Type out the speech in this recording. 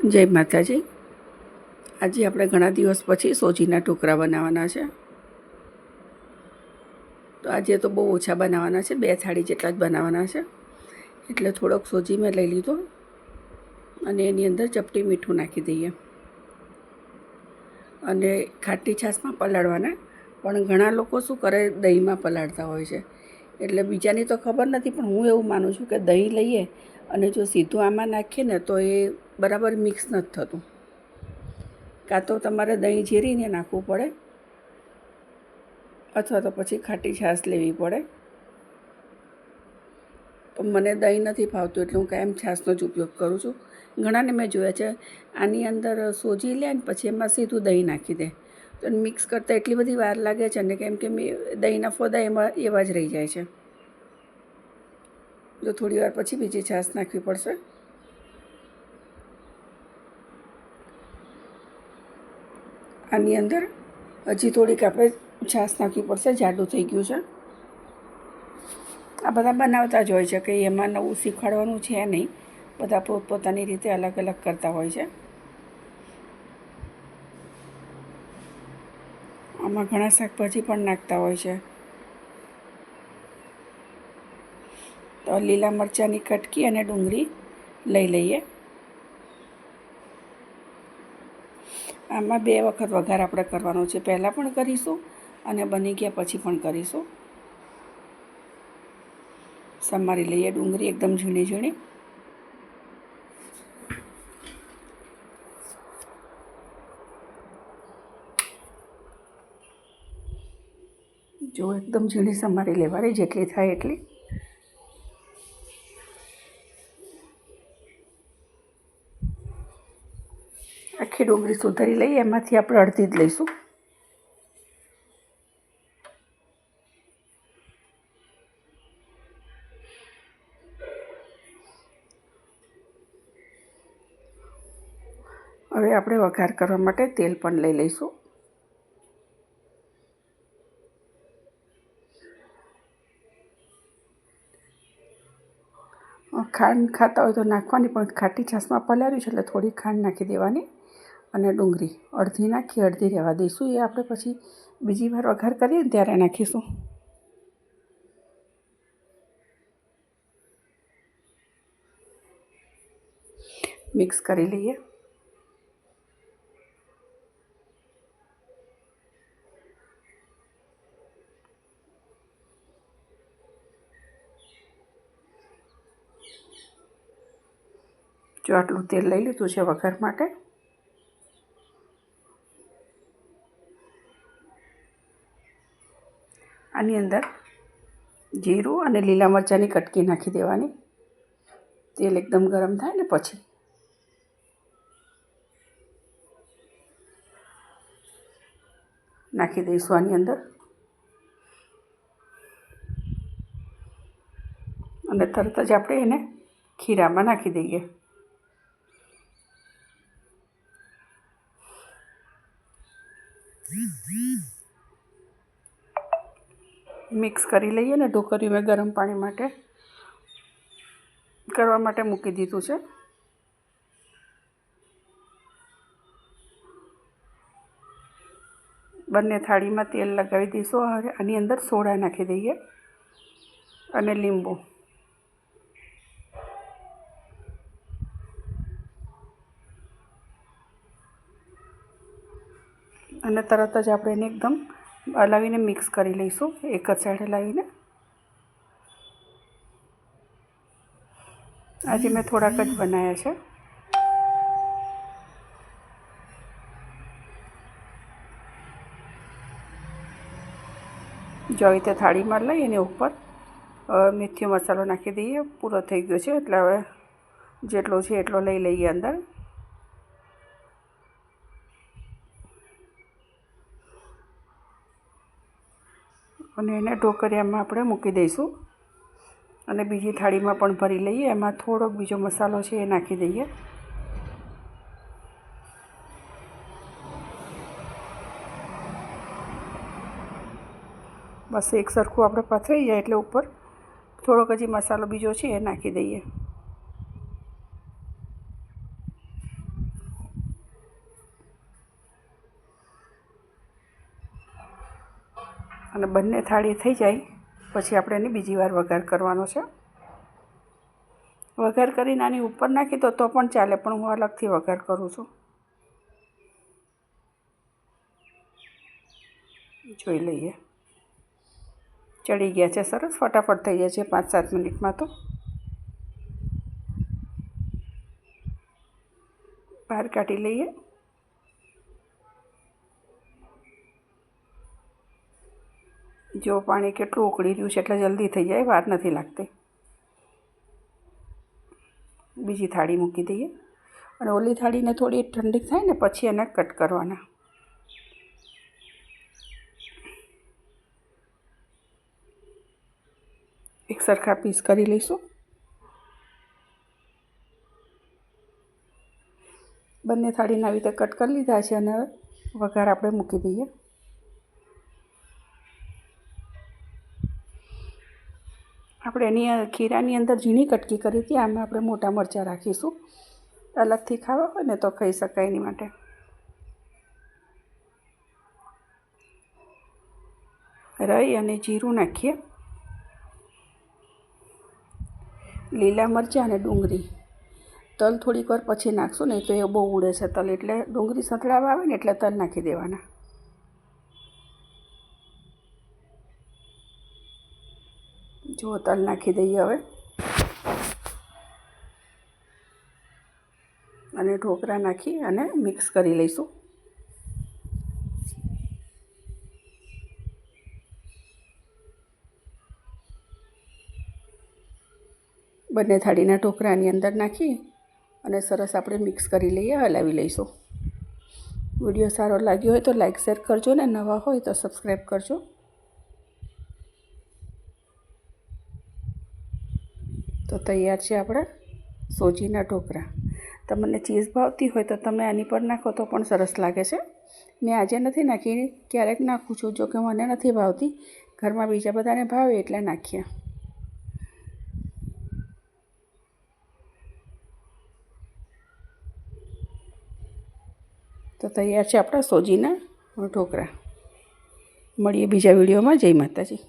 જય માતાજી. આજે આપણે ઘણા દિવસ પછી સોજીના ઢોકળા બનાવવાના છે. તો આજે તો બહુ ઓછા બનાવવાના છે, 2 થાળી જેટલા જ બનાવવાના છે. એટલે થોડોક સોજી મેં લઈ લીધો અને એની અંદર ચપટી મીઠું નાખી દઈએ અને ખાટી છાશમાં પલાળવાના. પણ ઘણા લોકો શું કરે, દહીંમાં પલાળતા હોય છે. એટલે બીજાની તો ખબર નથી, પણ હું એવું માનું છું કે દહીં લઈએ અને જો સીધું આમાં નાખીએ ને તો એ બરાબર મિક્સ નથી થતું. કાં તો તમારે દહીં ઝેરીને નાખવું પડે અથવા તો પછી ખાટી છાશ લેવી પડે. તો મને દહીં નથી ફાવતું એટલે હું કાયમ છાશનો જ ઉપયોગ કરું છું. ઘણાને મેં જોયા છે આની અંદર સોજી લે ને પછી એમાં સીધું દહીં નાખી દે, તો મિક્સ કરતાં એટલી બધી વાર લાગે છે ને, કેમ કે દહીંના ફોદા એમાં એવા જ રહી જાય છે. જો થોડી વાર પછી બીજી છાશ નાખવી પડશે. આની અંદર હજી થોડીક આપણે છાશ નાખવી પડશે, જાડું થઈ ગયું છે. આ બધા બનાવતા જ હોય છે, કે એમાં નવું શીખવાડવાનું છે નહીં. બધા પોતપોતાની રીતે અલગ અલગ કરતા હોય છે. આમાં ઘણા શાકભાજી પણ નાખતા હોય છે. તો લીલા મરચાંની કટકી અને ડુંગળી લઈ લઈએ. આમાં 2 વખત વઘાર આપણે કરવાનો છે, પહેલાં પણ કરીશું અને બની ગયા પછી પણ કરીશું. સમારી લઈએ ડુંગળી એકદમ ઝીણી ઝીણી. જો એકદમ ઝીણી સમારી લેવાની, જેટલી થાય એટલી. આખી ડુંગળી સુધારી લઈએ, એમાંથી આપણે અડધી જ લઈશું. હવે આપણે વઘાર કરવા માટે તેલ પણ લઈ લઈશું. ખાંડ ખાતા હોય તો નાખવાની, પણ ખાટી છાશમાં પલાળ્યું છે એટલે થોડી ખાંડ નાખી દેવાની અને ડુંગળી અડધી નાખી અડધી રહેવા દઈશું. એ આપણે પછી બીજી વાર વઘાર કરીએ ને ત્યારે નાખીશું. મિક્સ કરી લઈએ. જો આટલું તેલ લઈ લીધું છે વઘાર માટે. આની અંદર જીરું અને લીલા મરચાંની કટકી નાખી દેવાની. તેલ એકદમ ગરમ થાય ને પછી નાખી દઈશું આની અંદર અને તરત જ આપણે એને ખીરામાં નાખી દઈએ. મિક્સ કરી લઈએ ને. ઢોકળિયું મેં ગરમ પાણી માટે કરવા માટે મૂકી દીધું છે. બંને થાળીમાં તેલ લગાવી દઈશું. હવે આની અંદર સોડા નાખી દઈએ અને લીંબુ. અને તરત જ આપણે એને એકદમ હલાવીને મિક્સ કરી લઈશું, એક જ સાઈડ હલાવીને. આજે મેં થોડાક જ બનાવ્યા છે. જો આવી રીતે થાળીમાં લઈ અને ઉપર મેથીનો મસાલો નાખી દઈએ. પૂરો થઈ ગયો છે એટલે હવે જેટલો છે એટલો લઈ લઈએ અંદર. અને એને ઢોકળિયામાં આપણે મૂકી દઈશું અને બીજી થાળીમાં પણ ભરી લઈએ. એમાં થોડોક બીજો મસાલો છે એ નાખી દઈએ. બસ એક સરખું આપણે પથરાઈ જાય એટલે ઉપર થોડોક હજી મસાલો બીજો છે એ નાખી દઈએ. અને બંને થાળી થઈ જાય પછી આપણે એની બીજી વાર વઘાર કરવાનો છે. વઘાર કરીને આની ઉપર નાખી દો તો પણ ચાલે, પણ હું અલગથી વઘાર કરું છું. જોઈ લઈએ. ચડી ગયા છે સરસ, ફટાફટ થઈ જાય છે 5-7 મિનિટમાં. તો બહાર કાઢી લઈએ. જો પાણી કેટલું ઉકળી રહ્યું છે, એટલે જલ્દી થઈ જાય, વાર નથી લાગતી. બીજી થાળી મૂકી દઈએ અને ઓલી થાળીને થોડી ઠંડી થાય ને પછી એને કટ કરવાના. એક સરખા પીસ કરી લઈશું. બંને થાળીને આવી રીતે કટ કરી લીધા છે અને વઘાર આપણે મૂકી દઈએ. આપણે એની ખીરાની અંદર ઝીણી કટકી કરી હતી, આમાં આપણે મોટા મરચાં રાખીશું. અલગથી ખાવા હોય ને તો ખાઈ શકાય એની માટે. રાઈ અને જીરું નાખીએ. લીલા મરચાં અને ડુંગળી. તલ થોડીક વાર પછી નાખશું, નહીં તો એ બહુ ઉડે છે તલ, એટલે ડુંગળી સંતળાવા આવે ને એટલે તલ નાખી દેવાના. જો તલ નાખી દઈએ હવે. અને ઢોકળા નાખી અને મિક્સ કરી લઈશું. બંને થાળીના ઢોકળાની અંદર નાખી અને સરસ આપણે મિક્સ કરી લઈએ, હલાવી લઈશું. વિડીયો સારો લાગ્યો હોય તો લાઈક શેર કરજો ને નવા હોય તો સબસ્ક્રાઈબ કરજો. તો તૈયાર છે આપણા સોજીના ઢોકળા. તમને ચીઝ ભાવતી હોય તો તમે આની પર નાખો તો પણ સરસ લાગે છે. મેં આજે નથી નાખી, ક્યારેક નાખું છું, જો કે મને નથી ભાવતી. ઘરમાં બીજા બધાને ભાવે એટલે નાખીએ. તો તૈયાર છે આપણા સોજીના ઢોકળા. મળીએ બીજા વિડીયોમાં. જય માતાજી.